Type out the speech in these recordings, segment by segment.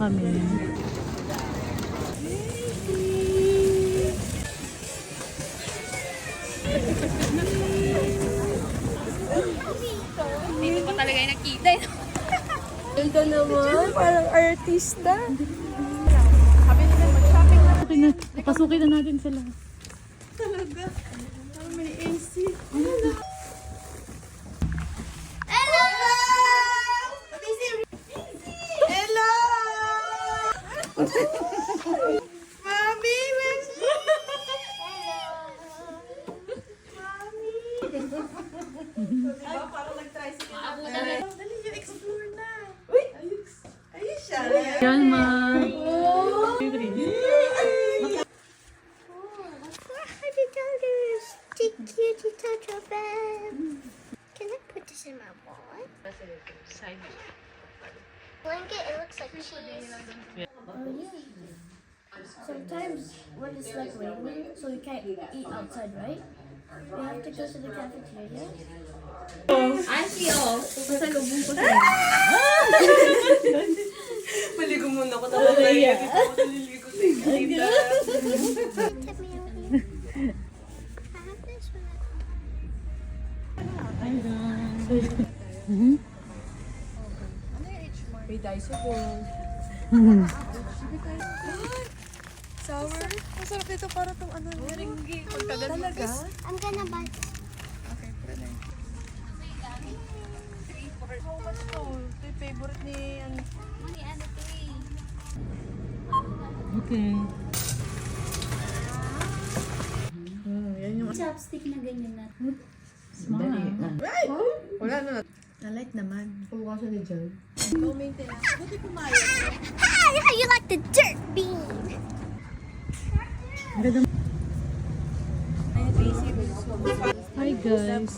kami. Dito pa talaga yung nakita. Ganda naman, parang artista. Sabi nila mag-shopping na. Okay na, papasukin na natin sila. Talaga. May AC. Hello! Hello! Mami, where's you? Diba, parang nag-tricycle na. Dali nyo, explore na. Uy! Ayun siya. Yan, ma. Cutie Toto Bed. Can I put this in my wallet? Blanket, it looks like cheese. Oh yeah. Sometimes when it's like raining, so you can't eat outside, right? You have to go to the cafeteria. I feel pasalubong ko sa'yo. Maligo muna ako. Tapos naliligo dito ako. Naliligo sa inyo. Tip me over. I have this one. Hi, guys. May Diceball. Sour? Masarap dito para itong ano. Ringgi. Talaga? I'm gonna buy this. Okay, pwede na. How much to? Ito yung favorite ni... Money and a three. Okay. Yan yung... Chopstick na ganyan na. Smart. Wala na. I-like naman. Kumukha siya ni John. Low maintenance. Buti pumayag. How you like the dirt bean? Ganda. Hi, guys.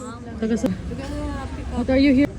What are you here?